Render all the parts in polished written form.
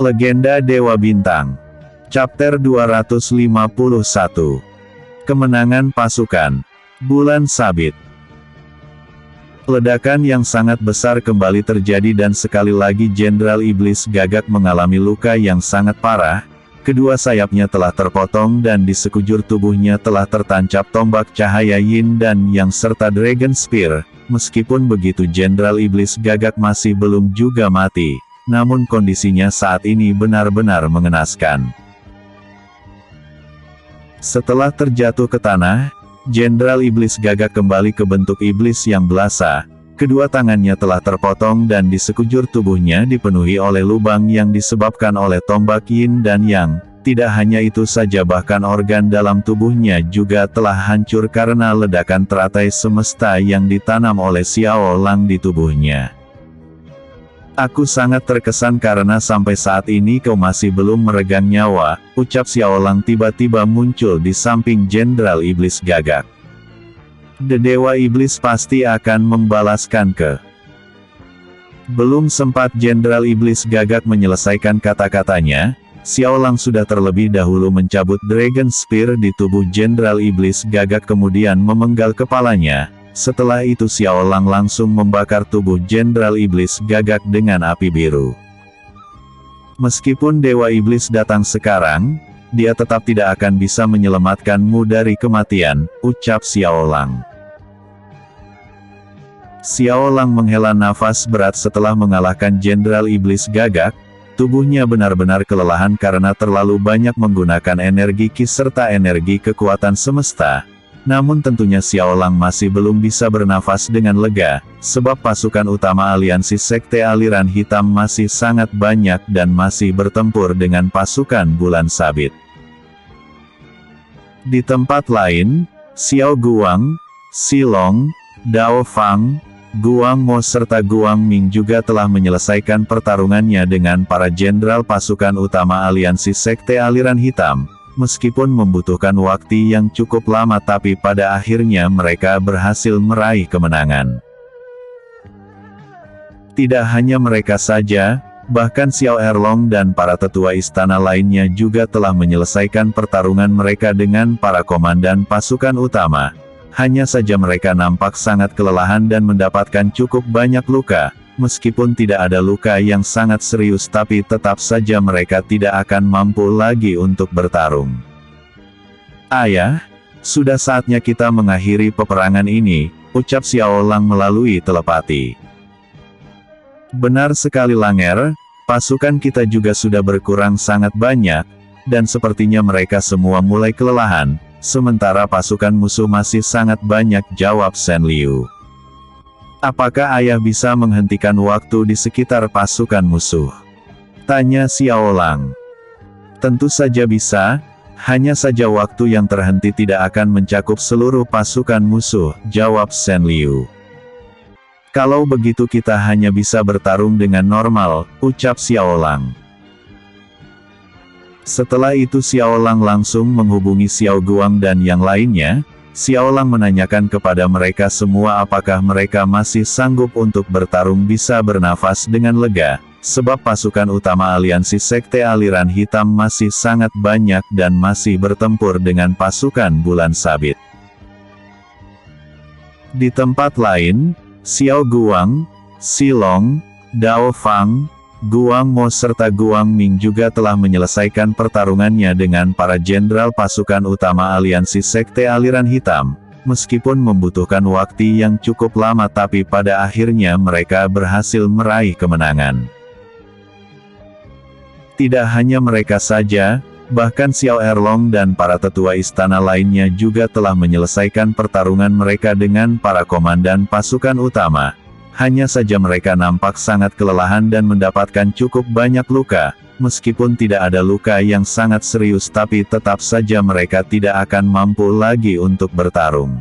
Legenda Dewa Bintang. Chapter 251. Kemenangan Pasukan Bulan Sabit. Ledakan yang sangat besar kembali terjadi dan sekali lagi Jenderal Iblis Gagak mengalami luka yang sangat parah. Kedua sayapnya telah terpotong dan di sekujur tubuhnya telah tertancap tombak cahaya Yin dan Yang serta Dragon Spear. Meskipun begitu Jenderal Iblis Gagak masih belum juga mati, namun kondisinya saat ini benar-benar mengenaskan. Setelah terjatuh ke tanah, Jenderal Iblis Gagak kembali ke bentuk iblis yang belasa. Kedua tangannya telah terpotong dan di sekujur tubuhnya dipenuhi oleh lubang yang disebabkan oleh tombak Yin dan Yang. Tidak hanya itu saja, bahkan organ dalam tubuhnya juga telah hancur karena ledakan teratai semesta yang ditanam oleh Xiao Lang di tubuhnya. Aku sangat terkesan karena sampai saat ini kau masih belum meregang nyawa, ucap Xiao Lang tiba-tiba muncul di samping Jenderal Iblis Gagak. Dewa Iblis pasti akan membalaskan ke. Belum sempat Jenderal Iblis Gagak menyelesaikan kata-katanya, Xiao Lang sudah terlebih dahulu mencabut Dragon Spear di tubuh Jenderal Iblis Gagak kemudian memenggal kepalanya. Setelah itu Xiao Lang langsung membakar tubuh Jenderal Iblis Gagak dengan api biru. Meskipun Dewa Iblis datang sekarang, dia tetap tidak akan bisa menyelamatkanmu dari kematian, ucap Xiao Lang. Xiao Lang menghela nafas berat setelah mengalahkan Jenderal Iblis Gagak. Tubuhnya benar-benar kelelahan karena terlalu banyak menggunakan energi Ki serta energi kekuatan semesta. Namun tentunya Xiao Lang masih belum bisa bernafas dengan lega, sebab pasukan utama aliansi Sekte Aliran Hitam masih sangat banyak dan masih bertempur dengan pasukan Bulan Sabit. Di tempat lain, Xiao Guang, Silong, Dao Fang, Guang Mo serta Guang Ming juga telah menyelesaikan pertarungannya dengan para jenderal pasukan utama aliansi Sekte Aliran Hitam. Meskipun membutuhkan waktu yang cukup lama tapi pada akhirnya mereka berhasil meraih kemenangan. Tidak hanya mereka saja, bahkan Xiao Erlong dan para tetua istana lainnya juga telah menyelesaikan pertarungan mereka dengan para komandan pasukan utama. Hanya saja mereka nampak sangat kelelahan dan mendapatkan cukup banyak luka. Meskipun tidak ada luka yang sangat serius tapi tetap saja mereka tidak akan mampu lagi untuk bertarung. Ayah, sudah saatnya kita mengakhiri peperangan ini, ucap Xiao Lang melalui telepati. Benar sekali Langer, pasukan kita juga sudah berkurang sangat banyak, dan sepertinya mereka semua mulai kelelahan, sementara pasukan musuh masih sangat banyak, jawab Shen Liu. Apakah ayah bisa menghentikan waktu di sekitar pasukan musuh? Tanya Xiao Lang. Tentu saja bisa, hanya saja waktu yang terhenti tidak akan mencakup seluruh pasukan musuh, jawab Shen Liu. Kalau begitu kita hanya bisa bertarung dengan normal, ucap Xiao Lang. Setelah itu Xiao Lang langsung menghubungi Xiao Guang dan yang lainnya. Xiao Lang menanyakan kepada mereka semua apakah mereka masih sanggup untuk bertarung bisa bernafas dengan lega, sebab pasukan utama aliansi Sekte Aliran Hitam masih sangat banyak dan masih bertempur dengan pasukan Bulan Sabit. Di tempat lain, Xiao Guang, Silong, Dao Fang, Guang Mo serta Guang Ming juga telah menyelesaikan pertarungannya dengan para jenderal pasukan utama aliansi Sekte Aliran Hitam. Meskipun membutuhkan waktu yang cukup lama tapi pada akhirnya mereka berhasil meraih kemenangan. Tidak hanya mereka saja, bahkan Xiao Erlong dan para tetua istana lainnya juga telah menyelesaikan pertarungan mereka dengan para komandan pasukan utama. Hanya saja mereka nampak sangat kelelahan dan mendapatkan cukup banyak luka. Meskipun tidak ada luka yang sangat serius tapi tetap saja mereka tidak akan mampu lagi untuk bertarung.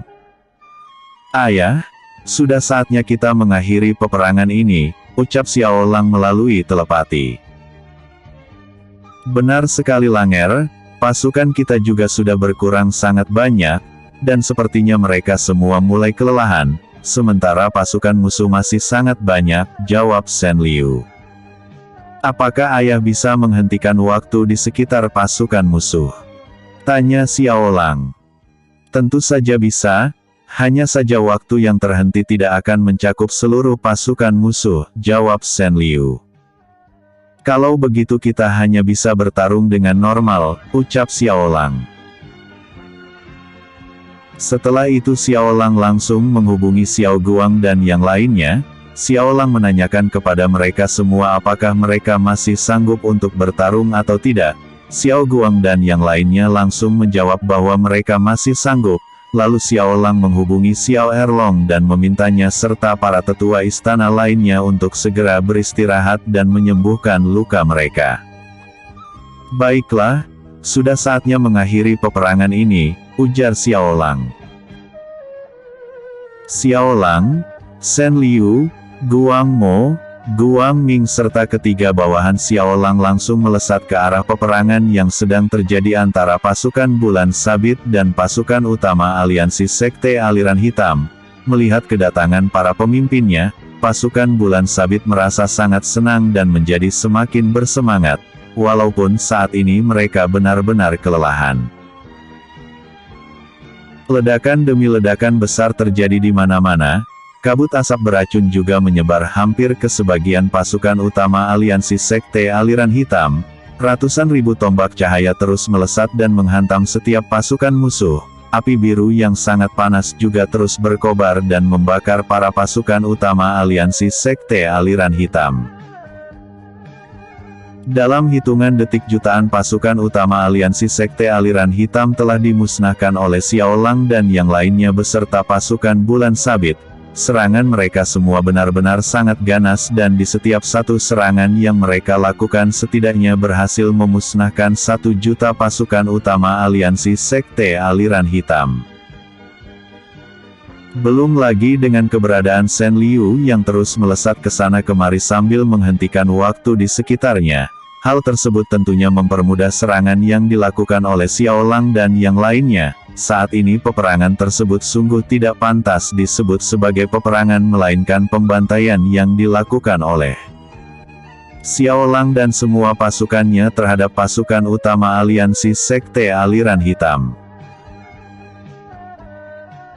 Ayah, sudah saatnya kita mengakhiri peperangan ini, ucap Xiao Lang melalui telepati. Benar sekali Langer, pasukan kita juga sudah berkurang sangat banyak, dan sepertinya mereka semua mulai kelelahan. Sementara pasukan musuh masih sangat banyak, jawab Shen Liu. Apakah ayah bisa menghentikan waktu di sekitar pasukan musuh? Tanya Xiao Lang. Tentu saja bisa, hanya saja waktu yang terhenti tidak akan mencakup seluruh pasukan musuh, jawab Shen Liu. Kalau begitu kita hanya bisa bertarung dengan normal, ucap Xiao Lang. Setelah itu Xiao Lang langsung menghubungi Xiao Guang dan yang lainnya. Xiao Lang menanyakan kepada mereka semua apakah mereka masih sanggup untuk bertarung atau tidak. Xiao Guang dan yang lainnya langsung menjawab bahwa mereka masih sanggup. Lalu Xiao Lang menghubungi Xiao Erlong dan memintanya serta para tetua istana lainnya untuk segera beristirahat dan menyembuhkan luka mereka. Baiklah, sudah saatnya mengakhiri peperangan ini, ujar Xiao Lang. Xiao Lang, Shen Liu, Guang Mo, Guang Ming serta ketiga bawahan Xiao Lang langsung melesat ke arah peperangan yang sedang terjadi antara pasukan Bulan Sabit dan pasukan utama aliansi Sekte Aliran Hitam. Melihat kedatangan para pemimpinnya, pasukan Bulan Sabit merasa sangat senang dan menjadi semakin bersemangat, walaupun saat ini mereka benar-benar kelelahan. Ledakan demi ledakan besar terjadi di mana-mana. Kabut asap beracun juga menyebar hampir ke sebagian pasukan utama aliansi Sekte Aliran Hitam. Ratusan ribu tombak cahaya terus melesat dan menghantam setiap pasukan musuh. Api biru yang sangat panas juga terus berkobar dan membakar para pasukan utama aliansi Sekte Aliran Hitam. Dalam hitungan detik jutaan pasukan utama aliansi Sekte Aliran Hitam telah dimusnahkan oleh Xiao Lang dan yang lainnya beserta pasukan Bulan Sabit. Serangan mereka semua benar-benar sangat ganas dan di setiap satu serangan yang mereka lakukan setidaknya berhasil memusnahkan 1 juta pasukan utama aliansi Sekte Aliran Hitam. Belum lagi dengan keberadaan Shen Liu yang terus melesat ke sana kemari sambil menghentikan waktu di sekitarnya. Hal tersebut tentunya mempermudah serangan yang dilakukan oleh Xiao Lang dan yang lainnya. Saat ini peperangan tersebut sungguh tidak pantas disebut sebagai peperangan melainkan pembantaian yang dilakukan oleh Xiao Lang dan semua pasukannya terhadap pasukan utama aliansi Sekte Aliran Hitam.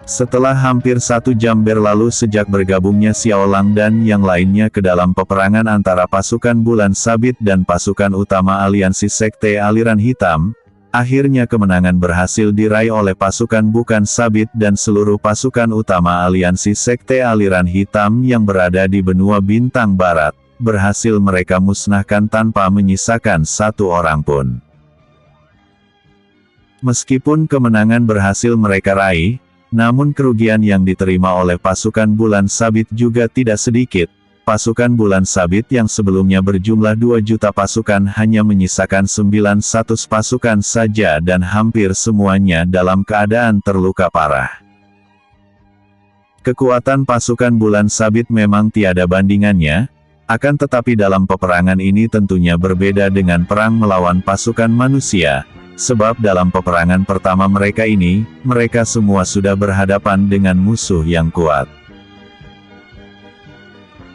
Setelah hampir 1 jam berlalu sejak bergabungnya Xiao Lang dan yang lainnya ke dalam peperangan antara pasukan Bulan Sabit dan pasukan utama aliansi Sekte Aliran Hitam, akhirnya kemenangan berhasil diraih oleh pasukan Bukan Sabit dan seluruh pasukan utama aliansi Sekte Aliran Hitam yang berada di benua Bintang Barat, berhasil mereka musnahkan tanpa menyisakan 1 orang pun. Meskipun kemenangan berhasil mereka raih, namun kerugian yang diterima oleh pasukan Bulan Sabit juga tidak sedikit. Pasukan Bulan Sabit yang sebelumnya berjumlah 2 juta pasukan hanya menyisakan 900 pasukan saja dan hampir semuanya dalam keadaan terluka parah. Kekuatan pasukan Bulan Sabit memang tiada bandingannya, akan tetapi dalam peperangan ini tentunya berbeda dengan perang melawan pasukan manusia. Sebab dalam peperangan pertama mereka ini, mereka semua sudah berhadapan dengan musuh yang kuat.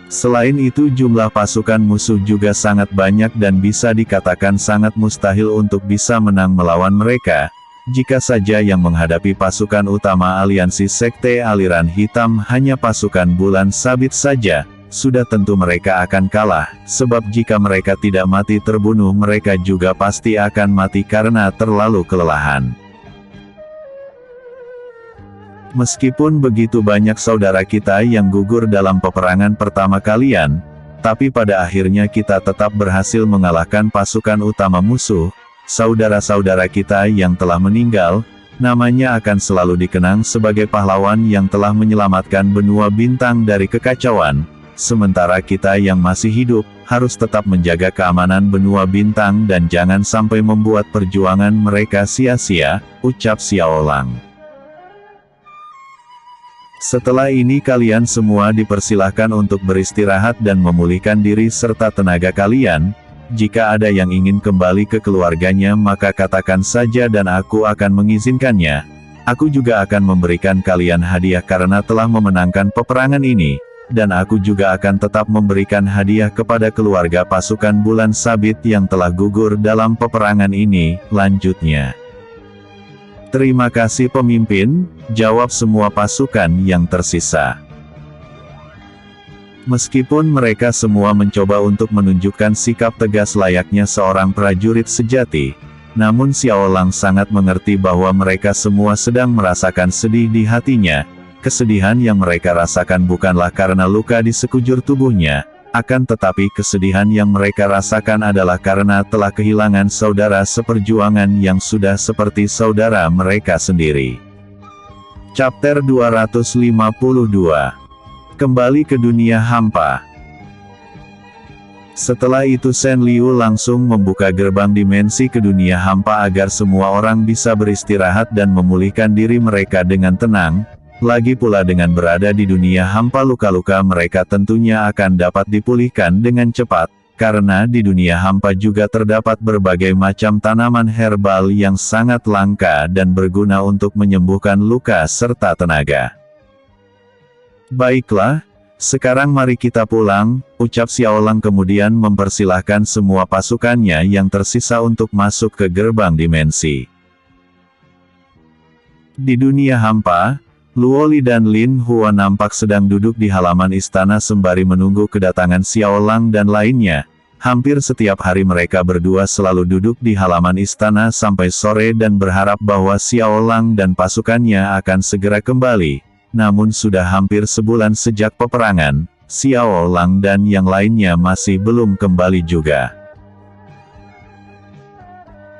Selain itu jumlah pasukan musuh juga sangat banyak dan bisa dikatakan sangat mustahil untuk bisa menang melawan mereka. Jika saja yang menghadapi pasukan utama aliansi Sekte Aliran Hitam hanya pasukan Bulan Sabit saja, sudah tentu mereka akan kalah, sebab jika mereka tidak mati terbunuh mereka juga pasti akan mati karena terlalu kelelahan. Meskipun begitu banyak saudara kita yang gugur dalam peperangan pertama kalian, tapi pada akhirnya kita tetap berhasil mengalahkan pasukan utama musuh. Saudara-saudara kita yang telah meninggal, namanya akan selalu dikenang sebagai pahlawan yang telah menyelamatkan benua bintang dari kekacauan. Sementara kita yang masih hidup, harus tetap menjaga keamanan benua bintang dan jangan sampai membuat perjuangan mereka sia-sia, ucap Xiao Lang. Setelah ini kalian semua dipersilahkan untuk beristirahat dan memulihkan diri serta tenaga kalian. Jika ada yang ingin kembali ke keluarganya maka katakan saja dan aku akan mengizinkannya. Aku juga akan memberikan kalian hadiah karena telah memenangkan peperangan ini. dan aku juga akan tetap memberikan hadiah kepada keluarga pasukan bulan sabit yang telah gugur dalam peperangan ini, lanjutnya. Terima kasih pemimpin, jawab semua pasukan yang tersisa. Meskipun mereka semua mencoba untuk menunjukkan sikap tegas layaknya seorang prajurit sejati, namun Xiao Lang sangat mengerti bahwa mereka semua sedang merasakan sedih di hatinya. Kesedihan yang mereka rasakan bukanlah karena luka di sekujur tubuhnya, akan tetapi kesedihan yang mereka rasakan adalah karena telah kehilangan saudara seperjuangan yang sudah seperti saudara mereka sendiri. Chapter 252. Kembali ke dunia hampa. Setelah itu Shen Liu langsung membuka gerbang dimensi ke dunia hampa agar semua orang bisa beristirahat dan memulihkan diri mereka dengan tenang. Lagi pula dengan berada di dunia hampa luka-luka mereka tentunya akan dapat dipulihkan dengan cepat, karena di dunia hampa juga terdapat berbagai macam tanaman herbal yang sangat langka dan berguna untuk menyembuhkan luka serta tenaga. Baiklah, sekarang mari kita pulang, ucap Xiao Lang kemudian mempersilahkan semua pasukannya yang tersisa untuk masuk ke gerbang dimensi. Di dunia hampa, Luo Li dan Lin Hua nampak sedang duduk di halaman istana sembari menunggu kedatangan Xiao Lang dan lainnya. Hampir setiap hari mereka berdua selalu duduk di halaman istana sampai sore dan berharap bahwa Xiao Lang dan pasukannya akan segera kembali. Namun sudah hampir sebulan sejak peperangan, Xiao Lang dan yang lainnya masih belum kembali juga.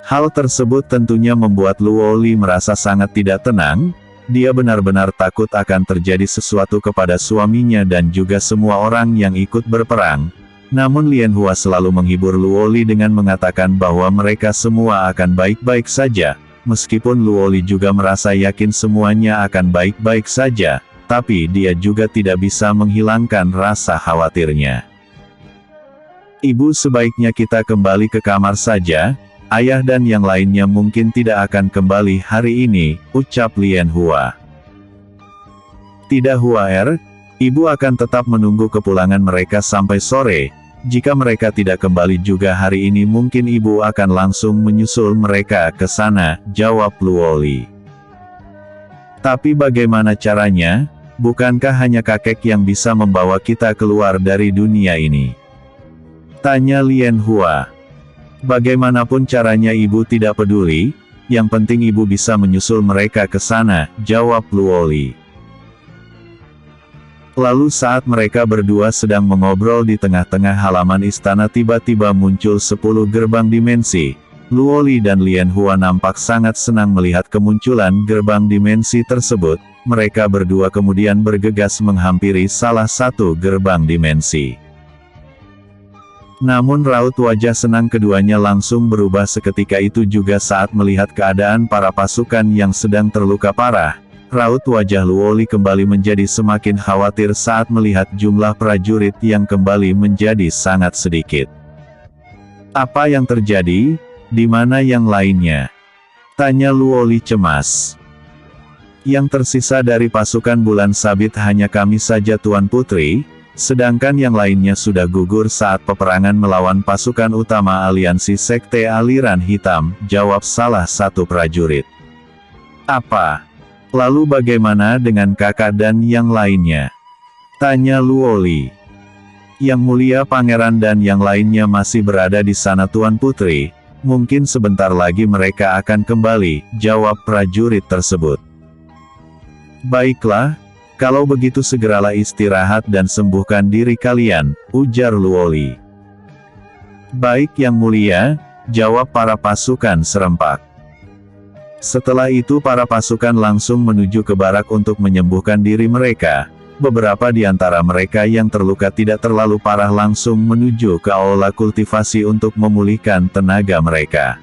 Hal tersebut tentunya membuat Luo Li merasa sangat tidak tenang. Dia benar-benar takut akan terjadi sesuatu kepada suaminya dan juga semua orang yang ikut berperang. Namun Lian Hua selalu menghibur Luo Li dengan mengatakan bahwa mereka semua akan baik-baik saja. Meskipun Luo Li juga merasa yakin semuanya akan baik-baik saja, tapi dia juga tidak bisa menghilangkan rasa khawatirnya. Ibu, sebaiknya kita kembali ke kamar saja. Ayah dan yang lainnya mungkin tidak akan kembali hari ini, ucap Lian Hua. Tidak Hua ibu akan tetap menunggu kepulangan mereka sampai sore. Jika mereka tidak kembali juga hari ini mungkin ibu akan langsung menyusul mereka ke sana, jawab Luo Li. Tapi bagaimana caranya? Bukankah hanya kakek yang bisa membawa kita keluar dari dunia ini? Tanya Lian Hua. Bagaimanapun caranya ibu tidak peduli, yang penting ibu bisa menyusul mereka ke sana, jawab Luo Li. Lalu saat mereka berdua sedang mengobrol di tengah-tengah halaman istana tiba-tiba muncul 10 gerbang dimensi. Luo Li dan Lian Hua nampak sangat senang melihat kemunculan gerbang dimensi tersebut. Mereka berdua kemudian bergegas menghampiri salah satu gerbang dimensi. Namun raut wajah senang keduanya langsung berubah seketika itu juga saat melihat keadaan para pasukan yang sedang terluka parah. Raut wajah Luo Li kembali menjadi semakin khawatir saat melihat jumlah prajurit yang kembali menjadi sangat sedikit. Apa yang terjadi? Di mana yang lainnya? Tanya Luo Li cemas. Yang tersisa dari pasukan bulan sabit hanya kami saja Tuan Putri, sedangkan yang lainnya sudah gugur saat peperangan melawan pasukan utama aliansi Sekte Aliran Hitam, jawab salah satu prajurit. Apa? Lalu bagaimana dengan kakak dan yang lainnya? Tanya Luo Li. Yang mulia pangeran dan yang lainnya masih berada di sana Tuan Putri, mungkin sebentar lagi mereka akan kembali, jawab prajurit tersebut. Baiklah, kalau begitu segeralah istirahat dan sembuhkan diri kalian, ujar Luo Li. Baik yang mulia, jawab para pasukan serempak. Setelah itu para pasukan langsung menuju ke barak untuk menyembuhkan diri mereka. Beberapa di antara mereka yang terluka tidak terlalu parah langsung menuju ke aula kultivasi untuk memulihkan tenaga mereka.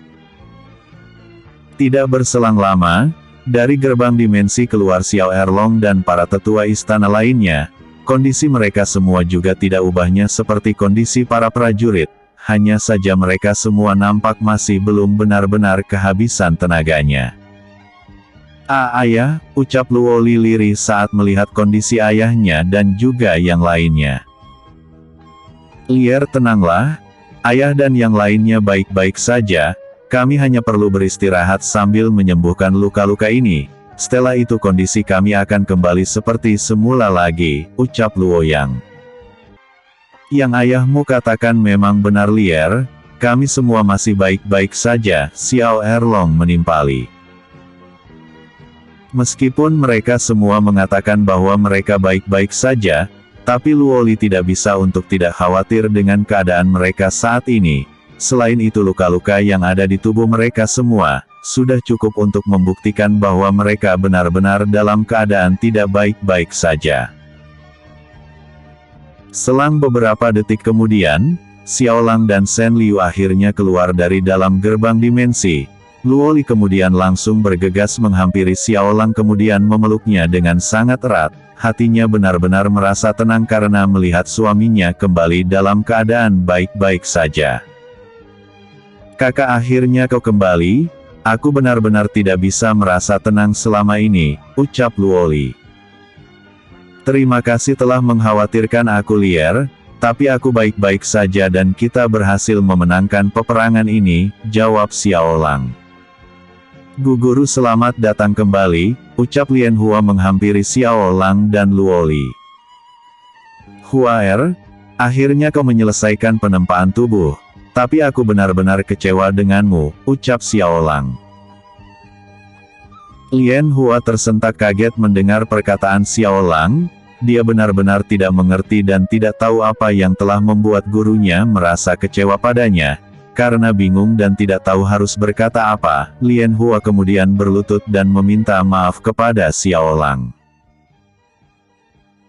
Tidak berselang lama, dari gerbang dimensi keluar Xiao Erlong dan para tetua istana lainnya. Kondisi mereka semua juga tidak ubahnya seperti kondisi para prajurit. Hanya saja mereka semua nampak masih belum benar-benar kehabisan tenaganya. Ayah, ucap Luoli lirih saat melihat kondisi ayahnya dan juga yang lainnya. Lier, tenanglah. Ayah dan yang lainnya baik-baik saja, kami hanya perlu beristirahat sambil menyembuhkan luka-luka ini. Setelah itu kondisi kami akan kembali seperti semula lagi, ucap Luoyang. Yang ayahmu katakan memang benar Lier, kami semua masih baik-baik saja, Xiao Erlong menimpali. Meskipun mereka semua mengatakan bahwa mereka baik-baik saja, tapi Luoli tidak bisa untuk tidak khawatir dengan keadaan mereka saat ini. Selain itu luka-luka yang ada di tubuh mereka semua, sudah cukup untuk membuktikan bahwa mereka benar-benar dalam keadaan tidak baik-baik saja. Selang beberapa detik kemudian, Xiaolang dan Shen Liu akhirnya keluar dari dalam gerbang dimensi. Luoli kemudian langsung bergegas menghampiri Xiaolang kemudian memeluknya dengan sangat erat. Hatinya benar-benar merasa tenang karena melihat suaminya kembali dalam keadaan baik-baik saja. Kakak, akhirnya kau kembali, aku benar-benar tidak bisa merasa tenang selama ini, ucap Luoli. Terima kasih telah mengkhawatirkan aku Lier, tapi aku baik-baik saja dan kita berhasil memenangkan peperangan ini, jawab Xiaolang. Guru selamat datang kembali, ucap Lien Hua menghampiri Xiaolang dan Luoli. Huaer, akhirnya kau menyelesaikan penempaan tubuh, tapi aku benar-benar kecewa denganmu, ucap Xiaolang. Lien Hua tersentak kaget mendengar perkataan Xiaolang, dia benar-benar tidak mengerti dan tidak tahu apa yang telah membuat gurunya merasa kecewa padanya. Karena bingung dan tidak tahu harus berkata apa, Lien Hua kemudian berlutut dan meminta maaf kepada Xiaolang.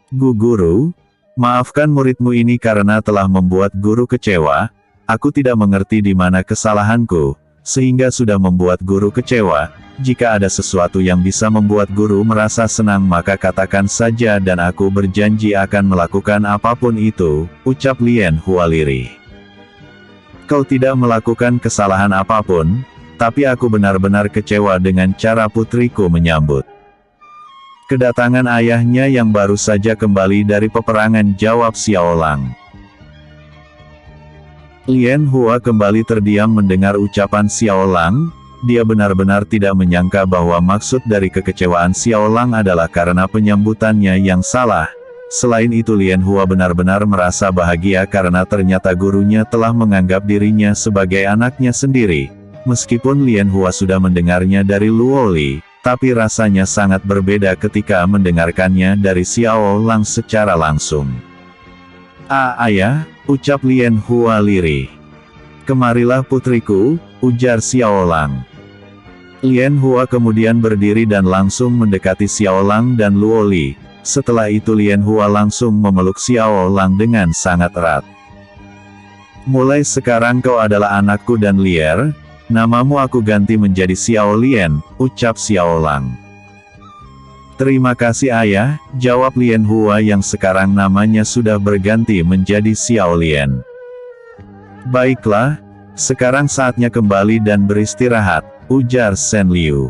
Guru, maafkan muridmu ini karena telah membuat guru kecewa, aku tidak mengerti di mana kesalahanku, sehingga sudah membuat guru kecewa. Jika ada sesuatu yang bisa membuat guru merasa senang maka katakan saja dan aku berjanji akan melakukan apapun itu, ucap Lien Hua lirih. Kau tidak melakukan kesalahan apapun, tapi aku benar-benar kecewa dengan cara putriku menyambut kedatangan ayahnya yang baru saja kembali dari peperangan, jawab Xiaolang. Lien Hua kembali terdiam mendengar ucapan Xiaolang, dia benar-benar tidak menyangka bahwa maksud dari kekecewaan Xiaolang adalah karena penyambutannya yang salah. Selain itu Lien Hua benar-benar merasa bahagia karena ternyata gurunya telah menganggap dirinya sebagai anaknya sendiri. Meskipun Lien Hua sudah mendengarnya dari Luoli, tapi rasanya sangat berbeda ketika mendengarkannya dari Xiaolang secara langsung. Ayah, ucap Lien Hua lirih. Kemarilah putriku, ujar Xiaolang. Lien Hua kemudian berdiri dan langsung mendekati Xiaolang dan Luoli. Setelah itu Lien Hua langsung memeluk Xiaolang dengan sangat erat. Mulai sekarang kau adalah anakku dan Lier, namamu aku ganti menjadi Xiao Lien, ucap Xiaolang. Terima kasih ayah, jawab Lien Hua yang sekarang namanya sudah berganti menjadi Xiao Lien. Baiklah, sekarang saatnya kembali dan beristirahat, ujar Shen Liu.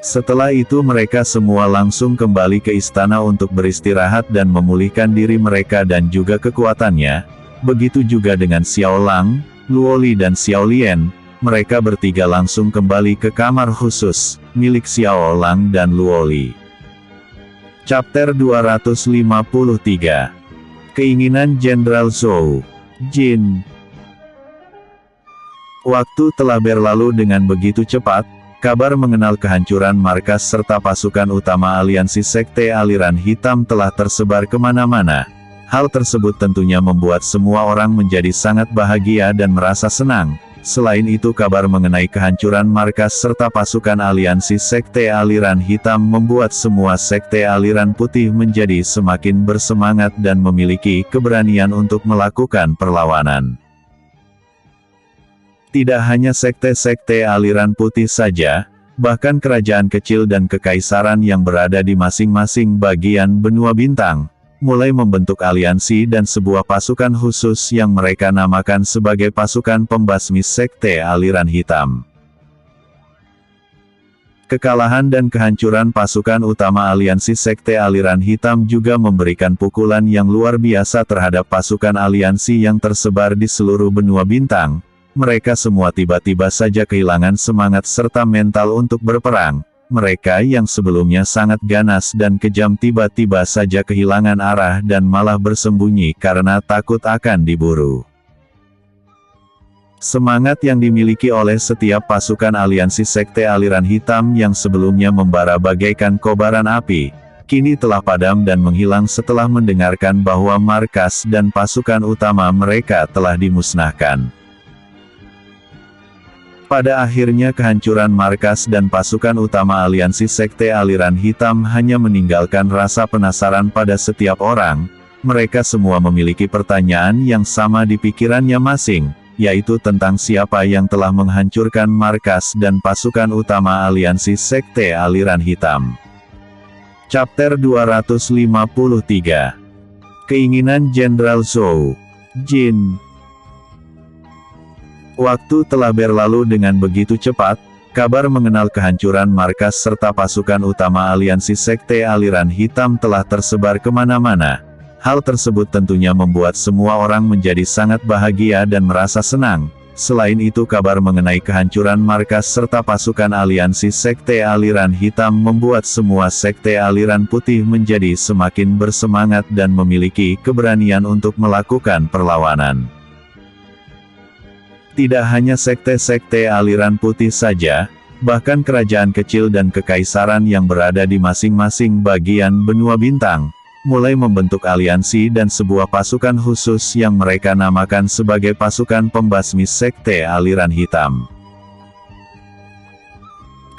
Setelah itu mereka semua langsung kembali ke istana untuk beristirahat dan memulihkan diri mereka dan juga kekuatannya. Begitu juga dengan Xiaolang, Luoli dan Xiao Lien, mereka bertiga langsung kembali ke kamar khusus, milik Xiaolang dan Luoli. Chapter 253. Keinginan Jenderal Zhou. Jin. Waktu telah berlalu dengan begitu cepat. Kabar mengenal kehancuran markas serta pasukan utama aliansi Sekte Aliran Hitam telah tersebar kemana-mana. Hal tersebut tentunya membuat semua orang menjadi sangat bahagia dan merasa senang. Selain itu kabar mengenai kehancuran markas serta pasukan aliansi Sekte Aliran Hitam membuat semua Sekte Aliran Putih menjadi semakin bersemangat dan memiliki keberanian untuk melakukan perlawanan. Tidak hanya sekte-sekte aliran putih saja, bahkan kerajaan kecil dan kekaisaran yang berada di masing-masing bagian benua bintang, mulai membentuk aliansi dan sebuah pasukan khusus yang mereka namakan sebagai pasukan pembasmi sekte aliran hitam. Kekalahan dan kehancuran pasukan utama aliansi Sekte Aliran Hitam juga memberikan pukulan yang luar biasa terhadap pasukan aliansi yang tersebar di seluruh benua bintang. Mereka semua tiba-tiba saja kehilangan semangat serta mental untuk berperang. Mereka yang sebelumnya sangat ganas dan kejam tiba-tiba saja kehilangan arah dan malah bersembunyi karena takut akan diburu. Semangat yang dimiliki oleh setiap pasukan aliansi Sekte Aliran Hitam yang sebelumnya membara bagaikan kobaran api, kini telah padam dan menghilang setelah mendengarkan bahwa markas dan pasukan utama mereka telah dimusnahkan. Pada akhirnya kehancuran markas dan pasukan utama aliansi Sekte Aliran Hitam hanya meninggalkan rasa penasaran pada setiap orang. Mereka semua memiliki pertanyaan yang sama di pikirannya masing, yaitu tentang siapa yang telah menghancurkan markas dan pasukan utama aliansi Sekte Aliran Hitam. Chapter 253. Keinginan Jenderal Zhou Jin. Waktu telah berlalu dengan begitu cepat, kabar mengenal kehancuran markas serta pasukan utama aliansi Sekte Aliran Hitam telah tersebar kemana-mana. Hal tersebut tentunya membuat semua orang menjadi sangat bahagia dan merasa senang. Selain itu kabar mengenai kehancuran markas serta pasukan aliansi Sekte Aliran Hitam membuat semua Sekte Aliran Putih menjadi semakin bersemangat dan memiliki keberanian untuk melakukan perlawanan. Tidak hanya sekte-sekte aliran putih saja, bahkan kerajaan kecil dan kekaisaran yang berada di masing-masing bagian benua bintang, mulai membentuk aliansi dan sebuah pasukan khusus yang mereka namakan sebagai pasukan pembasmi Sekte Aliran Hitam.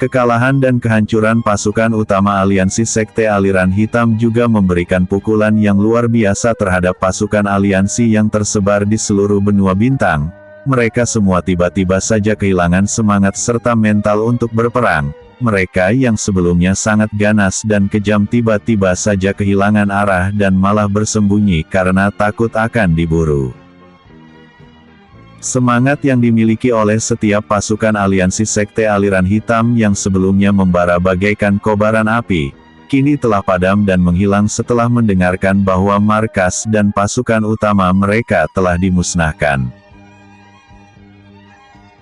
Kekalahan dan kehancuran pasukan utama aliansi Sekte Aliran Hitam juga memberikan pukulan yang luar biasa terhadap pasukan aliansi yang tersebar di seluruh benua bintang. Mereka semua tiba-tiba saja kehilangan semangat serta mental untuk berperang. Mereka yang sebelumnya sangat ganas dan kejam tiba-tiba saja kehilangan arah dan malah bersembunyi karena takut akan diburu. Semangat yang dimiliki oleh setiap pasukan aliansi Sekte Aliran Hitam yang sebelumnya membara bagaikan kobaran api, kini telah padam dan menghilang setelah mendengarkan bahwa markas dan pasukan utama mereka telah dimusnahkan.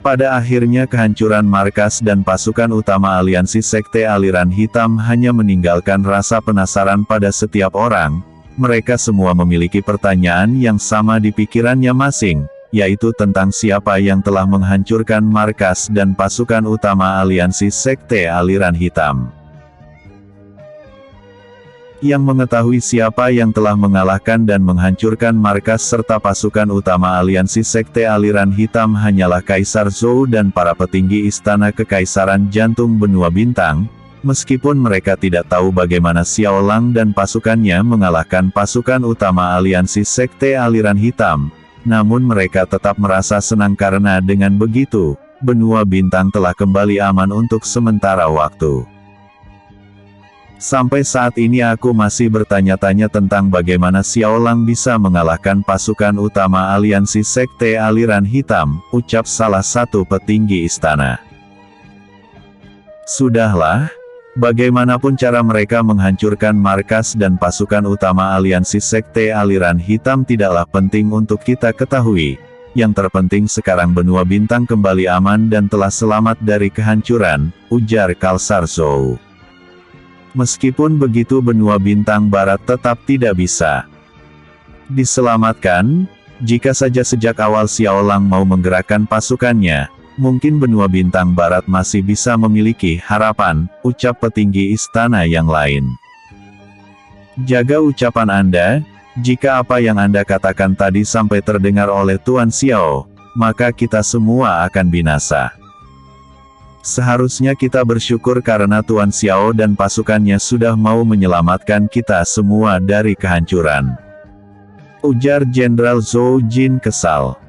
Pada akhirnya kehancuran markas dan pasukan utama aliansi Sekte Aliran Hitam hanya meninggalkan rasa penasaran pada setiap orang. Mereka semua memiliki pertanyaan yang sama di pikirannya masing, yaitu tentang siapa yang telah menghancurkan markas dan pasukan utama aliansi Sekte Aliran Hitam. Yang mengetahui siapa yang telah mengalahkan dan menghancurkan markas serta pasukan utama aliansi Sekte Aliran Hitam hanyalah Kaisar Zhou dan para petinggi Istana Kekaisaran Jantung Benua Bintang. Meskipun mereka tidak tahu bagaimana Xiao Lang dan pasukannya mengalahkan pasukan utama aliansi Sekte Aliran Hitam, namun mereka tetap merasa senang karena dengan begitu, Benua Bintang telah kembali aman untuk sementara waktu. Sampai saat ini aku masih bertanya-tanya tentang bagaimana Xiao Lang bisa mengalahkan pasukan utama aliansi Sekte Aliran Hitam, ucap salah satu petinggi istana. Sudahlah, bagaimanapun cara mereka menghancurkan markas dan pasukan utama aliansi Sekte Aliran Hitam tidaklah penting untuk kita ketahui. Yang terpenting sekarang Benua Bintang kembali aman dan telah selamat dari kehancuran, ujar Kaisar Zhou. Meskipun begitu Benua Bintang Barat tetap tidak bisa diselamatkan. Jika saja sejak awal Xiao Lang mau menggerakkan pasukannya, mungkin Benua Bintang Barat masih bisa memiliki harapan, ucap petinggi istana yang lain. Jaga ucapan Anda, jika apa yang Anda katakan tadi sampai terdengar oleh Tuan Xiao, maka kita semua akan binasa. Seharusnya kita bersyukur karena Tuan Xiao dan pasukannya sudah mau menyelamatkan kita semua dari kehancuran, ujar Jenderal Zhou Jin kesal.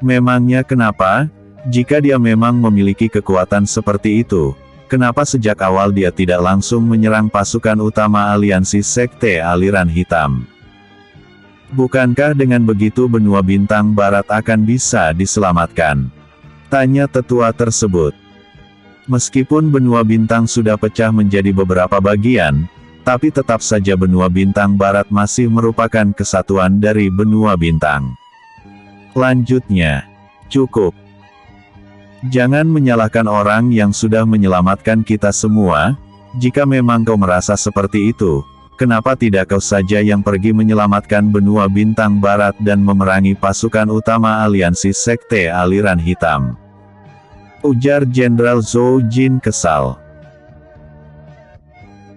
Memangnya kenapa? Jika dia memang memiliki kekuatan seperti itu, kenapa sejak awal dia tidak langsung menyerang pasukan utama aliansi Sekte Aliran Hitam? Bukankah dengan begitu Benua Bintang Barat akan bisa diselamatkan? Tanya tetua tersebut. Meskipun benua bintang sudah pecah menjadi beberapa bagian, tapi tetap saja benua bintang barat masih merupakan kesatuan dari benua bintang. Lanjutnya, cukup. Jangan menyalahkan orang yang sudah menyelamatkan kita semua. Jika memang kau merasa seperti itu, kenapa tidak kau saja yang pergi menyelamatkan benua bintang barat dan memerangi pasukan utama aliansi sekte aliran hitam? Ujar Jenderal Zhou Jin kesal.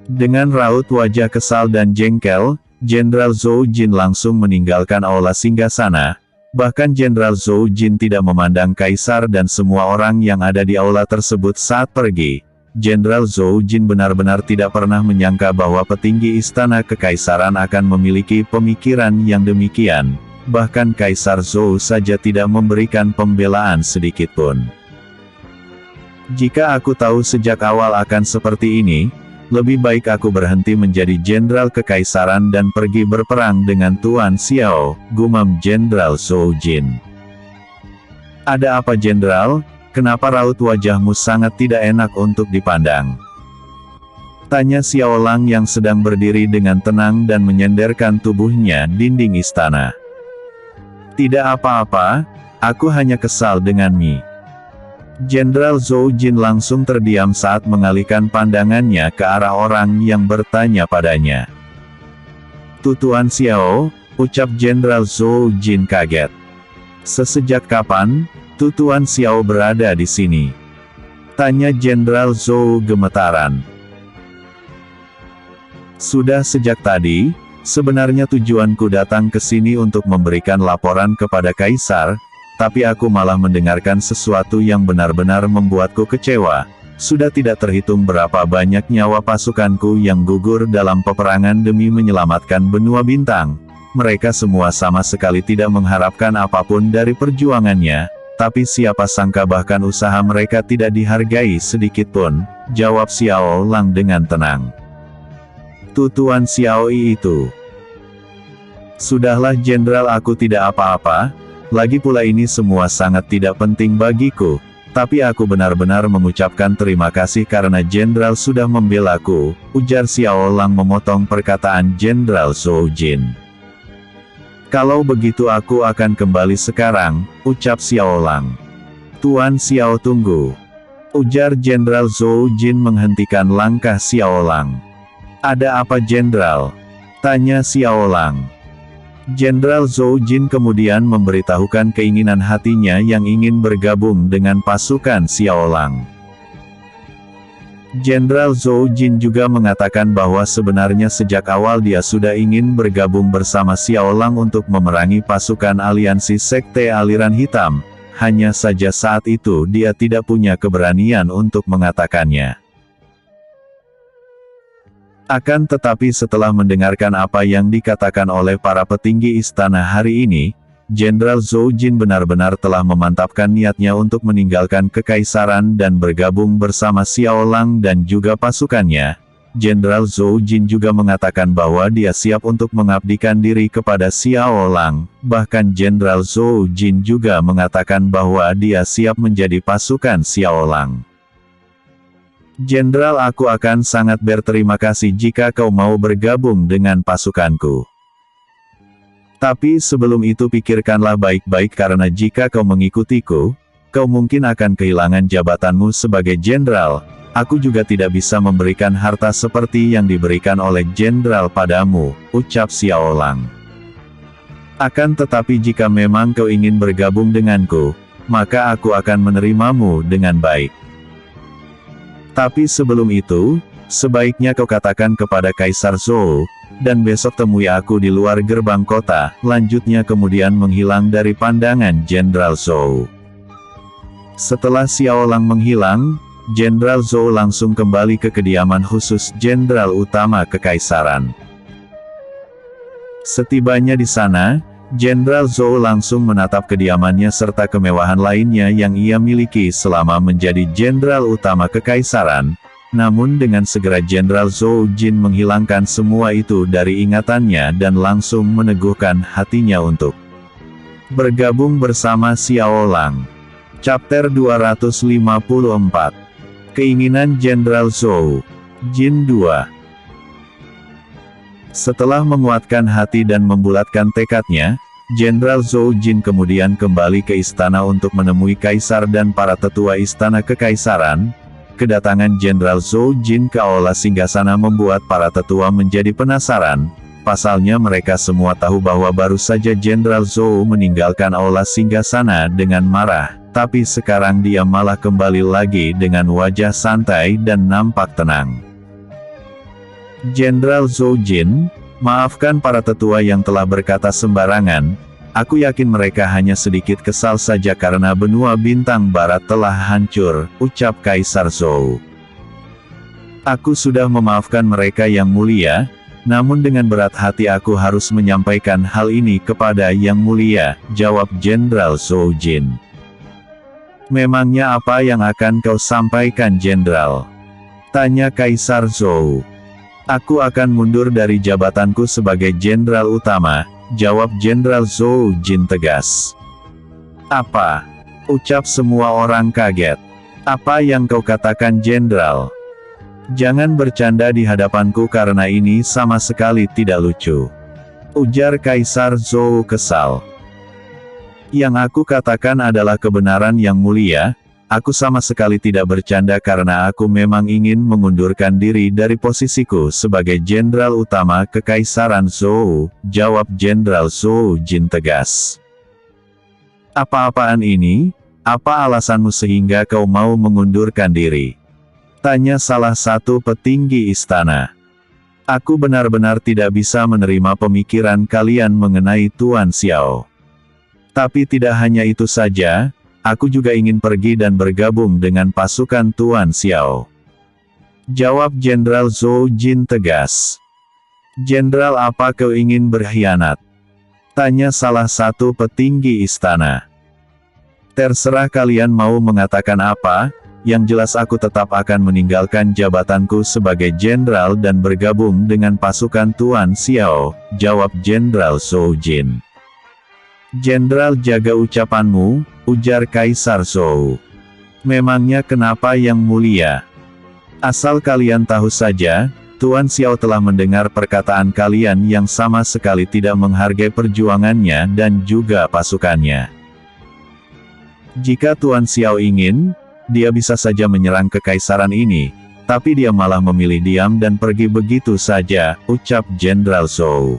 Dengan raut wajah kesal dan jengkel, Jenderal Zhou Jin langsung meninggalkan aula singgasana. Bahkan Jenderal Zhou Jin tidak memandang kaisar dan semua orang yang ada di aula tersebut saat pergi. Jenderal Zhou Jin benar-benar tidak pernah menyangka bahwa petinggi istana kekaisaran akan memiliki pemikiran yang demikian. Bahkan Kaisar Zhou saja tidak memberikan pembelaan sedikitpun. Jika aku tahu sejak awal akan seperti ini, lebih baik aku berhenti menjadi jenderal kekaisaran dan pergi berperang dengan Tuan Xiao, gumam Jenderal Zhou Jin. Ada apa jenderal? Kenapa raut wajahmu sangat tidak enak untuk dipandang? Tanya Xiao Lang yang sedang berdiri dengan tenang dan menyenderkan tubuhnya dinding istana. Tidak apa-apa, aku hanya kesal dengan Mi. Jenderal Zhou Jin langsung terdiam saat mengalihkan pandangannya ke arah orang yang bertanya padanya. Tuan Xiao, ucap Jenderal Zhou Jin kaget. Sesejak kapan, Tuan Xiao berada di sini? Tanya Jenderal Zhou gemetaran. Sudah sejak tadi, sebenarnya tujuanku datang ke sini untuk memberikan laporan kepada Kaisar, tapi aku malah mendengarkan sesuatu yang benar-benar membuatku kecewa. Sudah tidak terhitung berapa banyak nyawa pasukanku yang gugur dalam peperangan demi menyelamatkan benua bintang. Mereka semua sama sekali tidak mengharapkan apapun dari perjuangannya, tapi siapa sangka bahkan usaha mereka tidak dihargai sedikitpun, jawab Xiao Lang dengan tenang. Tuan Xiao itu. Sudahlah jenderal, aku tidak apa-apa. Lagi pula ini semua sangat tidak penting bagiku, tapi aku benar-benar mengucapkan terima kasih karena jenderal sudah membelaku, ujar Xiao Lang memotong perkataan Jenderal Zhou Jin. Kalau begitu aku akan kembali sekarang, ucap Xiao Lang. Tuan Xiao tunggu, ujar Jenderal Zhou Jin menghentikan langkah Xiao Lang. Ada apa jenderal? Tanya Xiao Lang. Jenderal Zhou Jin kemudian memberitahukan keinginan hatinya yang ingin bergabung dengan pasukan Xiao Lang. Jenderal Zhou Jin juga mengatakan bahwa sebenarnya sejak awal dia sudah ingin bergabung bersama Xiao Lang untuk memerangi pasukan aliansi sekte aliran hitam, hanya saja saat itu dia tidak punya keberanian untuk mengatakannya. Akan tetapi setelah mendengarkan apa yang dikatakan oleh para petinggi istana hari ini, Jenderal Zhou Jin benar-benar telah memantapkan niatnya untuk meninggalkan kekaisaran dan bergabung bersama Xiao Lang dan juga pasukannya. Jenderal Zhou Jin juga mengatakan bahwa dia siap untuk mengabdikan diri kepada Xiao Lang, bahkan Jenderal Zhou Jin juga mengatakan bahwa dia siap menjadi pasukan Xiao Lang. Jenderal, aku akan sangat berterima kasih jika kau mau bergabung dengan pasukanku. Tapi sebelum itu pikirkanlah baik-baik karena jika kau mengikutiku, kau mungkin akan kehilangan jabatanmu sebagai jenderal. Aku juga tidak bisa memberikan harta seperti yang diberikan oleh jenderal padamu, ucap Xiao Lang. Akan tetapi jika memang kau ingin bergabung denganku, maka aku akan menerimamu dengan baik. Tapi sebelum itu, sebaiknya kau katakan kepada Kaisar Zhou, dan besok temui aku di luar gerbang kota, lanjutnya kemudian menghilang dari pandangan Jenderal Zhou. Setelah Xiao Lang menghilang, Jenderal Zhou langsung kembali ke kediaman khusus Jenderal Utama Kekaisaran. Setibanya di sana, Jenderal Zhou langsung menatap kediamannya serta kemewahan lainnya yang ia miliki selama menjadi Jenderal Utama Kekaisaran. Namun dengan segera Jenderal Zhou Jin menghilangkan semua itu dari ingatannya dan langsung meneguhkan hatinya untuk bergabung bersama Xiao Lang. Chapter 254. Keinginan Jenderal Zhou Jin II. Setelah menguatkan hati dan membulatkan tekadnya, Jenderal Zhou Jin kemudian kembali ke istana untuk menemui kaisar dan para tetua istana kekaisaran. Kedatangan Jenderal Zhou Jin ke aula singgasana membuat para tetua menjadi penasaran. Pasalnya mereka semua tahu bahwa baru saja Jenderal Zhou meninggalkan aula singgasana dengan marah, tapi sekarang dia malah kembali lagi dengan wajah santai dan nampak tenang. Jenderal Zhou Jin, maafkan para tetua yang telah berkata sembarangan, aku yakin mereka hanya sedikit kesal saja karena benua bintang barat telah hancur, ucap Kaisar Zhou. Aku sudah memaafkan mereka yang mulia, namun dengan berat hati aku harus menyampaikan hal ini kepada yang mulia, jawab Jenderal Zhou Jin. Memangnya apa yang akan kau sampaikan Jenderal? Tanya Kaisar Zhou. Aku akan mundur dari jabatanku sebagai Jenderal Utama, jawab Jenderal Zhou Jin tegas. Apa? Ucap semua orang kaget. Apa yang kau katakan Jenderal? Jangan bercanda di hadapanku karena ini sama sekali tidak lucu. Ujar Kaisar Zhou kesal. Yang aku katakan adalah kebenaran yang mulia, aku sama sekali tidak bercanda karena aku memang ingin mengundurkan diri dari posisiku sebagai Jenderal Utama Kekaisaran Zhou, jawab Jenderal Zhou Jin tegas. Apa-apaan ini? Apa alasanmu sehingga kau mau mengundurkan diri? Tanya salah satu petinggi istana. Aku benar-benar tidak bisa menerima pemikiran kalian mengenai Tuan Xiao. Tapi tidak hanya itu saja, aku juga ingin pergi dan bergabung dengan pasukan Tuan Xiao. Jawab Jenderal Zhou Jin tegas. Jenderal, apa kau ingin berkhianat? Tanya salah satu petinggi istana. Terserah kalian mau mengatakan apa, yang jelas aku tetap akan meninggalkan jabatanku sebagai jenderal dan bergabung dengan pasukan Tuan Xiao, jawab Jenderal Zhou Jin. Jenderal, jaga ucapanmu, ujar Kaisar Zhou. Memangnya kenapa yang mulia? Asal kalian tahu saja, Tuan Xiao telah mendengar perkataan kalian yang sama sekali tidak menghargai perjuangannya dan juga pasukannya. Jika Tuan Xiao ingin, dia bisa saja menyerang kekaisaran ini, tapi dia malah memilih diam dan pergi begitu saja, ucap Jenderal Zhou.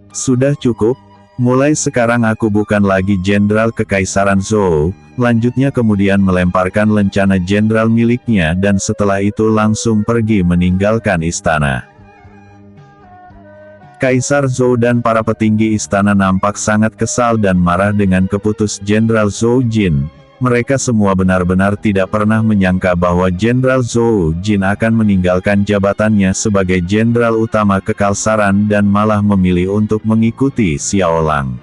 Sudah cukup, mulai sekarang aku bukan lagi Jenderal Kekaisaran Zhou, lanjutnya kemudian melemparkan lencana jenderal miliknya dan setelah itu langsung pergi meninggalkan istana. Kaisar Zhou dan para petinggi istana nampak sangat kesal dan marah dengan keputusan Jenderal Zhou Jin. Mereka semua benar-benar tidak pernah menyangka bahwa Jenderal Zhou Jin akan meninggalkan jabatannya sebagai Jenderal Utama Kekaisaran dan malah memilih untuk mengikuti Xiao Lang.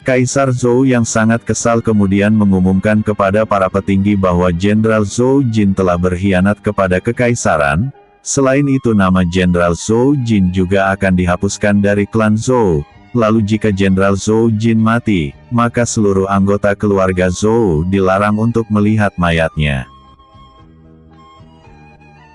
Kaisar Zhou yang sangat kesal kemudian mengumumkan kepada para petinggi bahwa Jenderal Zhou Jin telah berkhianat kepada Kekaisaran. Selain itu nama Jenderal Zhou Jin juga akan dihapuskan dari klan Zhou. Lalu jika Jenderal Zhou Jin mati, maka seluruh anggota keluarga Zhou dilarang untuk melihat mayatnya.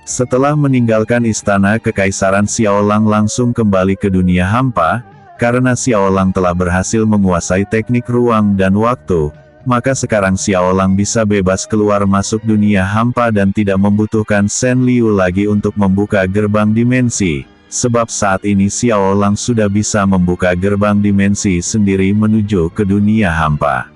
Setelah meninggalkan istana Kekaisaran, Xiao Lang langsung kembali ke dunia hampa, karena Xiao Lang telah berhasil menguasai teknik ruang dan waktu, maka sekarang Xiao Lang bisa bebas keluar masuk dunia hampa dan tidak membutuhkan Shen Liu lagi untuk membuka gerbang dimensi. Sebab saat ini Xiao Lang sudah bisa membuka gerbang dimensi sendiri menuju ke dunia hampa.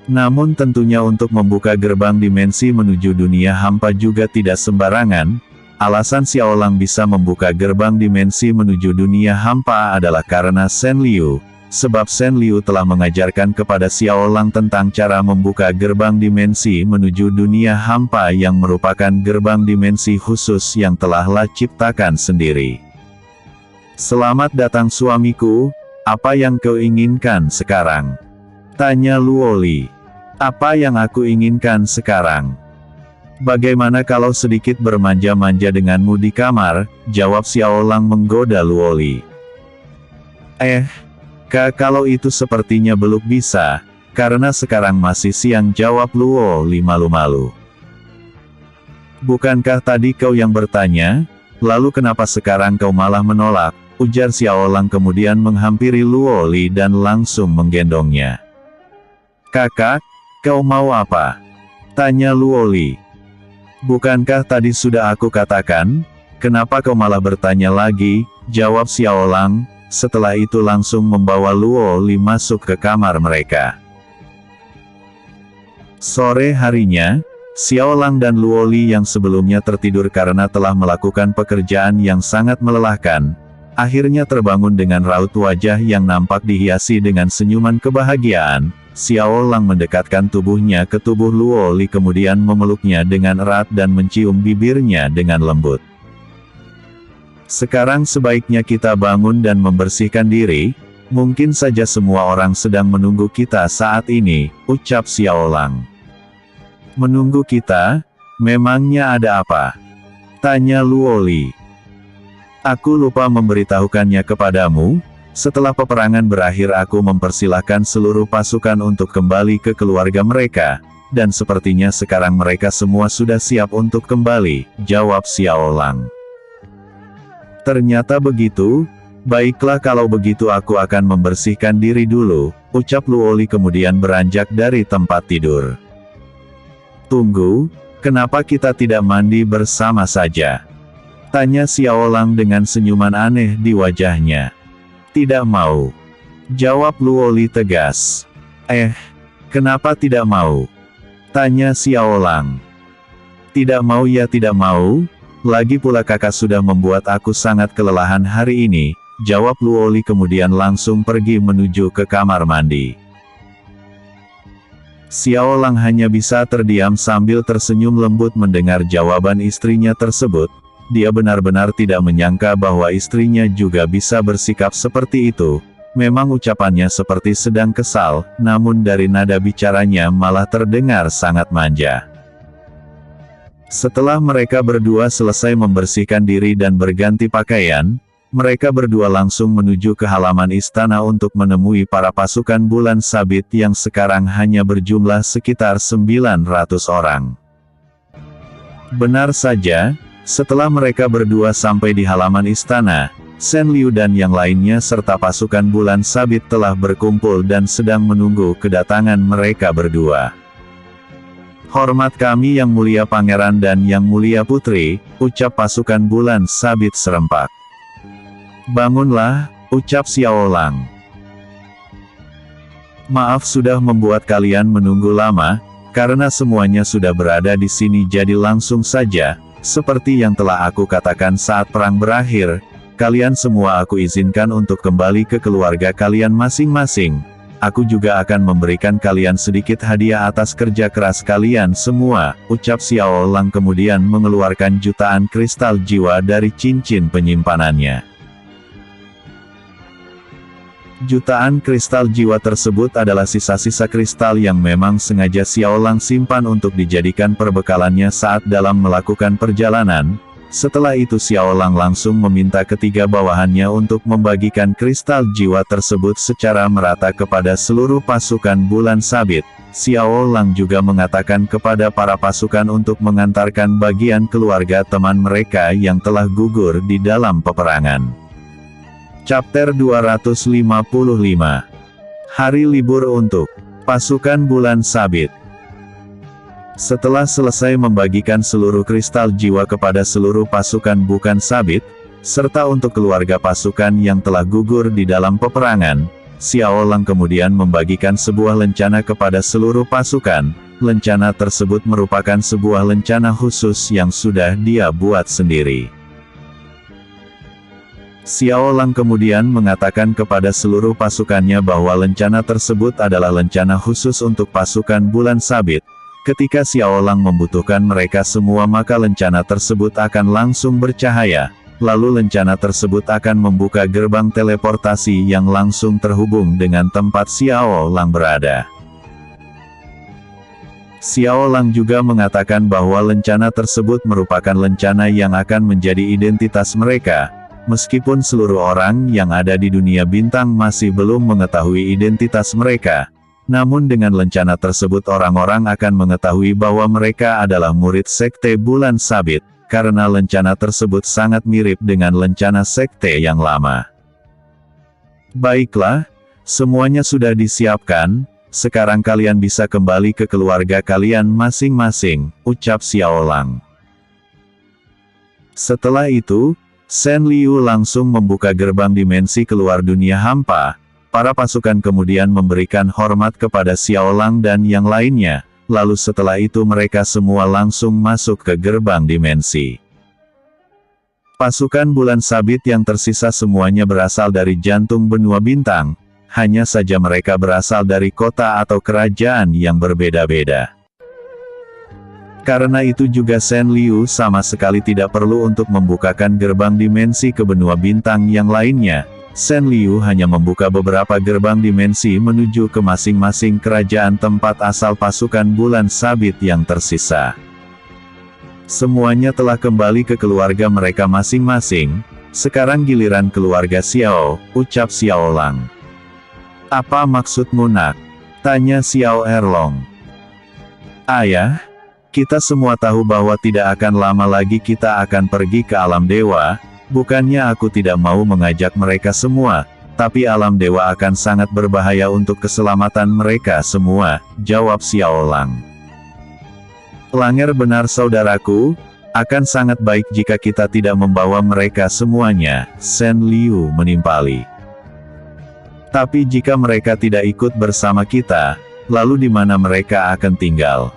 Namun tentunya untuk membuka gerbang dimensi menuju dunia hampa juga tidak sembarangan. Alasan Xiao Lang bisa membuka gerbang dimensi menuju dunia hampa adalah karena Shen Liu. Sebab Shen Liu telah mengajarkan kepada Xiao Lang tentang cara membuka gerbang dimensi menuju dunia hampa yang merupakan gerbang dimensi khusus yang telah ciptakan sendiri. Selamat datang suamiku, apa yang kau inginkan sekarang? Tanya Luoli. Apa yang aku inginkan sekarang? Bagaimana kalau sedikit bermanja-manja denganmu di kamar, jawab Xiao Lang menggoda Luoli. Kalau itu sepertinya belum bisa, karena sekarang masih siang, jawab Luo Li malu-malu. Bukankah tadi kau yang bertanya? Lalu kenapa sekarang kau malah menolak? Ujar Xiao Lang kemudian menghampiri Luo Li dan langsung menggendongnya. Kakak, kau mau apa? Tanya Luo Li. Bukankah tadi sudah aku katakan? Kenapa kau malah bertanya lagi? Jawab Xiao Lang. Setelah itu langsung membawa Luo Li masuk ke kamar mereka. Sore harinya, Xiao Lang dan Luo Li yang sebelumnya tertidur karena telah melakukan pekerjaan yang sangat melelahkan, akhirnya terbangun dengan raut wajah yang nampak dihiasi dengan senyuman kebahagiaan. Xiao Lang mendekatkan tubuhnya ke tubuh Luo Li kemudian memeluknya dengan erat dan mencium bibirnya dengan lembut. Sekarang sebaiknya kita bangun dan membersihkan diri, mungkin saja semua orang sedang menunggu kita saat ini, ucap Xiao Lang. Menunggu kita? Memangnya ada apa? Tanya Luo Li. Aku lupa memberitahukannya kepadamu, setelah peperangan berakhir aku mempersilahkan seluruh pasukan untuk kembali ke keluarga mereka, dan sepertinya sekarang mereka semua sudah siap untuk kembali, jawab Xiao Lang. Ternyata begitu? Baiklah kalau begitu aku akan membersihkan diri dulu, ucap Luo Li kemudian beranjak dari tempat tidur. Tunggu, kenapa kita tidak mandi bersama saja? Tanya Xiao Lang dengan senyuman aneh di wajahnya. Tidak mau. Jawab Luo Li tegas. Kenapa tidak mau? Tanya Xiao Lang. Tidak mau ya tidak mau? Lagi pula kakak sudah membuat aku sangat kelelahan hari ini, jawab Luo Li kemudian langsung pergi menuju ke kamar mandi. Xiao Lang hanya bisa terdiam sambil tersenyum lembut mendengar jawaban istrinya tersebut. Dia benar-benar tidak menyangka bahwa istrinya juga bisa bersikap seperti itu. Memang ucapannya seperti sedang kesal, namun dari nada bicaranya malah terdengar sangat manja. Setelah mereka berdua selesai membersihkan diri dan berganti pakaian, mereka berdua langsung menuju ke halaman istana untuk menemui para pasukan bulan sabit yang sekarang hanya berjumlah sekitar 900 orang. Benar saja, setelah mereka berdua sampai di halaman istana, Shen Liu dan yang lainnya serta pasukan bulan sabit telah berkumpul dan sedang menunggu kedatangan mereka berdua. Hormat kami yang mulia pangeran dan yang mulia putri, ucap pasukan bulan sabit serempak. Bangunlah, ucap Xiao Lang. Maaf sudah membuat kalian menunggu lama, karena semuanya sudah berada di sini jadi langsung saja, seperti yang telah aku katakan saat perang berakhir, kalian semua aku izinkan untuk kembali ke keluarga kalian masing-masing. Aku juga akan memberikan kalian sedikit hadiah atas kerja keras kalian semua, ucap Xiao Lang kemudian mengeluarkan jutaan kristal jiwa dari cincin penyimpanannya. Jutaan kristal jiwa tersebut adalah sisa-sisa kristal yang memang sengaja Xiao Lang simpan untuk dijadikan perbekalannya saat dalam melakukan perjalanan. Setelah itu Xiao Lang langsung meminta ketiga bawahannya untuk membagikan kristal jiwa tersebut secara merata kepada seluruh pasukan bulan sabit. Xiao Lang juga mengatakan kepada para pasukan untuk mengantarkan bagian keluarga teman mereka yang telah gugur di dalam peperangan. Chapter 255. Hari libur untuk pasukan bulan sabit. Setelah selesai membagikan seluruh kristal jiwa kepada seluruh pasukan bukan sabit, serta untuk keluarga pasukan yang telah gugur di dalam peperangan, Xiao Lang kemudian membagikan sebuah lencana kepada seluruh pasukan. Lencana tersebut merupakan sebuah lencana khusus yang sudah dia buat sendiri. Xiao Lang kemudian mengatakan kepada seluruh pasukannya bahwa lencana tersebut adalah lencana khusus untuk pasukan bulan sabit. Ketika Xiao Lang membutuhkan mereka semua maka lencana tersebut akan langsung bercahaya, lalu lencana tersebut akan membuka gerbang teleportasi yang langsung terhubung dengan tempat Xiao Lang berada. Xiao Lang juga mengatakan bahwa lencana tersebut merupakan lencana yang akan menjadi identitas mereka. Meskipun seluruh orang yang ada di dunia bintang masih belum mengetahui identitas mereka, Namun dengan lencana tersebut orang-orang akan mengetahui bahwa mereka adalah murid sekte Bulan Sabit, karena lencana tersebut sangat mirip dengan lencana sekte yang lama. Baiklah, semuanya sudah disiapkan, sekarang kalian bisa kembali ke keluarga kalian masing-masing, ucap Xiao Lang. Setelah itu, Shen Liu langsung membuka gerbang dimensi keluar dunia hampa. Para pasukan kemudian memberikan hormat kepada Xiao Lang dan yang lainnya, lalu setelah itu mereka semua langsung masuk ke gerbang dimensi. Pasukan Bulan Sabit yang tersisa semuanya berasal dari jantung benua bintang, hanya saja mereka berasal dari kota atau kerajaan yang berbeda-beda. Karena itu juga Shen Liu sama sekali tidak perlu untuk membukakan gerbang dimensi ke benua bintang yang lainnya. Shen Liu hanya membuka beberapa gerbang dimensi menuju ke masing-masing kerajaan tempat asal pasukan Bulan Sabit yang tersisa. Semuanya telah kembali ke keluarga mereka masing-masing, sekarang giliran keluarga Xiao, ucap Xiao Lang. Apa maksudmu nak? Tanya Xiao Erlong. Ayah, kita semua tahu bahwa tidak akan lama lagi kita akan pergi ke alam dewa. Bukannya aku tidak mau mengajak mereka semua, tapi alam dewa akan sangat berbahaya untuk keselamatan mereka semua, jawab Xiao Lang. Langer benar saudaraku, akan sangat baik jika kita tidak membawa mereka semuanya, Shen Liu menimpali. Tapi jika mereka tidak ikut bersama kita, lalu di mana mereka akan tinggal?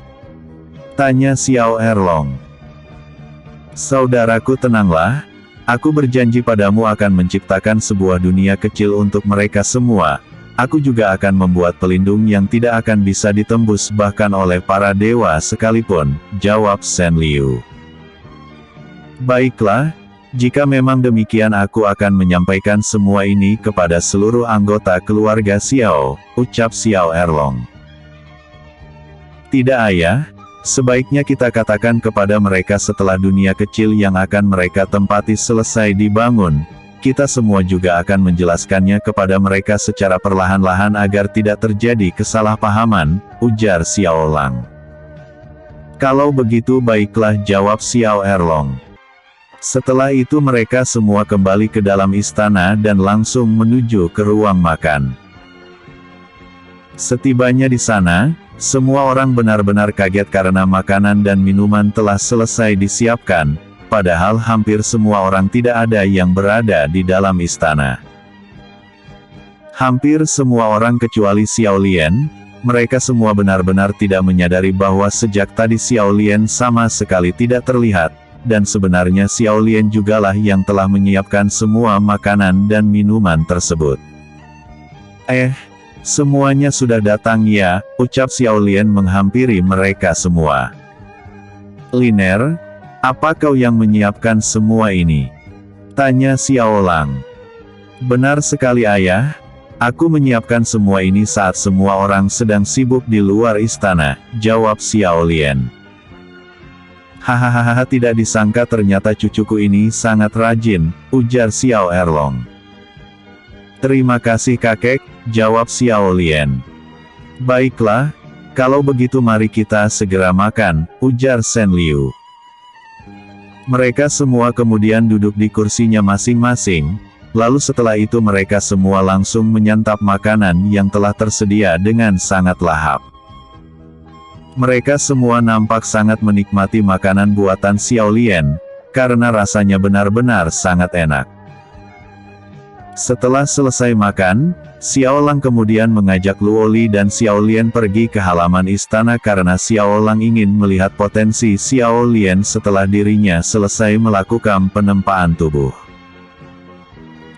Tanya Xiao Erlong. Saudaraku tenanglah. Aku berjanji padamu akan menciptakan sebuah dunia kecil untuk mereka semua. Aku juga akan membuat pelindung yang tidak akan bisa ditembus bahkan oleh para dewa sekalipun, jawab Shen Liu. Baiklah, jika memang demikian aku akan menyampaikan semua ini kepada seluruh anggota keluarga Xiao, ucap Xiao Erlong. Tidak ayah. Sebaiknya kita katakan kepada mereka setelah dunia kecil yang akan mereka tempati selesai dibangun, kita semua juga akan menjelaskannya kepada mereka secara perlahan-lahan agar tidak terjadi kesalahpahaman, ujar Xiao Lang. Kalau begitu baiklah, jawab Xiao Erlong. Setelah itu mereka semua kembali ke dalam istana dan langsung menuju ke ruang makan. Setibanya di sana, semua orang benar-benar kaget karena makanan dan minuman telah selesai disiapkan, padahal hampir semua orang tidak ada yang berada di dalam istana. Hampir semua orang kecuali Xiao Lian, mereka semua benar-benar tidak menyadari bahwa sejak tadi Xiao Lian sama sekali tidak terlihat, dan sebenarnya Xiao Lian jugalah yang telah menyiapkan semua makanan dan minuman tersebut. Semuanya sudah datang ya, ucap Xiao Lian menghampiri mereka semua. Liner, apa kau yang menyiapkan semua ini? Tanya Xiao Lang. Benar sekali ayah, aku menyiapkan semua ini saat semua orang sedang sibuk di luar istana, jawab Xiao Lian. Hahaha, tidak disangka ternyata cucuku ini sangat rajin, ujar Xiao Erlong. Terima kasih kakek, jawab Xiao Lian. Baiklah, kalau begitu mari kita segera makan, ujar Shen Liu. Mereka semua kemudian duduk di kursinya masing-masing, lalu setelah itu mereka semua langsung menyantap makanan yang telah tersedia dengan sangat lahap. Mereka semua nampak sangat menikmati makanan buatan Xiao Lian, karena rasanya benar-benar sangat enak. Setelah selesai makan, Xiao Lang kemudian mengajak Luo Li dan Xiao Lian pergi ke halaman istana karena Xiao Lang ingin melihat potensi Xiao Lian setelah dirinya selesai melakukan penempaan tubuh.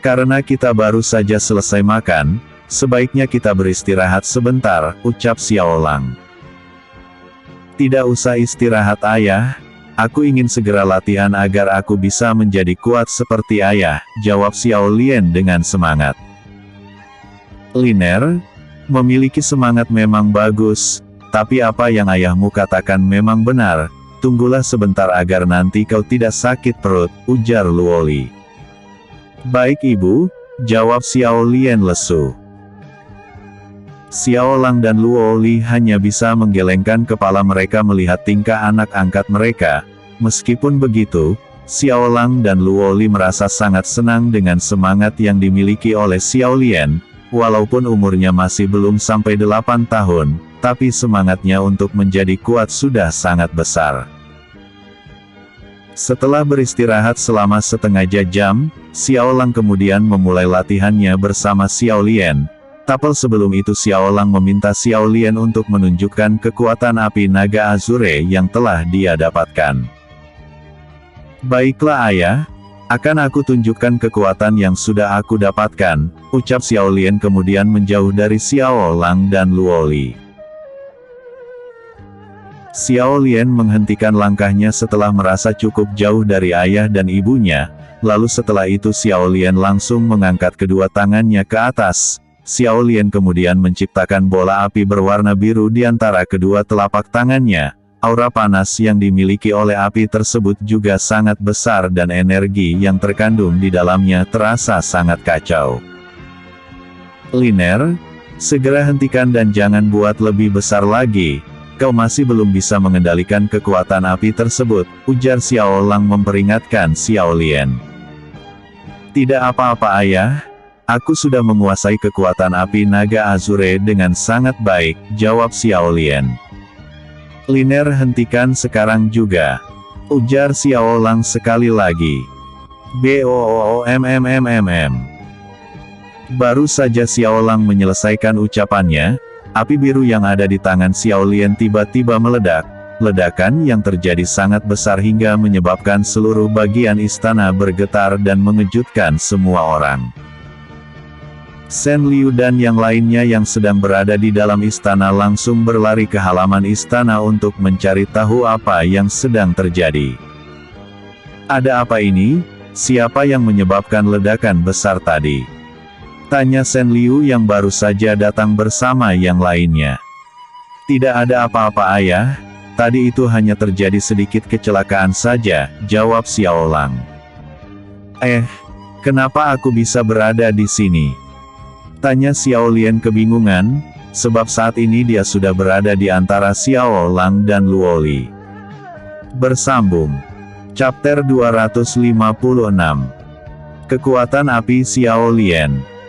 Karena kita baru saja selesai makan, sebaiknya kita beristirahat sebentar, ucap Xiao Lang. Tidak usah istirahat ayah. Aku ingin segera latihan agar aku bisa menjadi kuat seperti ayah, jawab Xiao Lian dengan semangat. Liner, memiliki semangat memang bagus, tapi apa yang ayahmu katakan memang benar, tunggulah sebentar agar nanti kau tidak sakit perut, ujar Luo Li. Baik ibu, jawab Xiao Lian lesu. Xiao Lang dan Luo Li hanya bisa menggelengkan kepala mereka melihat tingkah anak angkat mereka. Meskipun begitu, Xiao Lang dan Luo Li merasa sangat senang dengan semangat yang dimiliki oleh Xiao Lian. Walaupun umurnya masih belum sampai 8 tahun, tapi semangatnya untuk menjadi kuat sudah sangat besar. Setelah beristirahat selama setengah jam, Xiao Lang kemudian memulai latihannya bersama Xiao Lian. Tapi sebelum itu Xiao Lang meminta Xiao Lian untuk menunjukkan kekuatan api naga Azure yang telah dia dapatkan. "Baiklah ayah, akan aku tunjukkan kekuatan yang sudah aku dapatkan," ucap Xiao Lian kemudian menjauh dari Xiao Lang dan Luo Li. Xiao Lian menghentikan langkahnya setelah merasa cukup jauh dari ayah dan ibunya, lalu setelah itu Xiao Lian langsung mengangkat kedua tangannya ke atas. Xiao Lian kemudian menciptakan bola api berwarna biru di antara kedua telapak tangannya. Aura panas yang dimiliki oleh api tersebut juga sangat besar dan energi yang terkandung di dalamnya terasa sangat kacau. "Liner, segera hentikan dan jangan buat lebih besar lagi. Kau masih belum bisa mengendalikan kekuatan api tersebut," ujar Xiao Lang memperingatkan Xiao Lian. "Tidak apa-apa ayah. Aku sudah menguasai kekuatan api naga Azure dengan sangat baik," jawab Xiao Lian. "Liner hentikan sekarang juga," ujar Xiao Lang sekali lagi. "BOOMMMMM." Baru saja Xiao Lang menyelesaikan ucapannya, api biru yang ada di tangan Xiao Lian tiba-tiba meledak. Ledakan yang terjadi sangat besar hingga menyebabkan seluruh bagian istana bergetar dan mengejutkan semua orang. Shen Liu dan yang lainnya yang sedang berada di dalam istana langsung berlari ke halaman istana untuk mencari tahu apa yang sedang terjadi. "Ada apa ini? Siapa yang menyebabkan ledakan besar tadi?" tanya Shen Liu yang baru saja datang bersama yang lainnya. "Tidak ada apa-apa ayah, tadi itu hanya terjadi sedikit kecelakaan saja," jawab Xiao Lang. Kenapa aku bisa berada di sini?" tanya Xiao Lian kebingungan, sebab saat ini dia sudah berada di antara Xiao Lang dan Luo Li. Bersambung. Chapter 256. Kekuatan api Xiao Lian.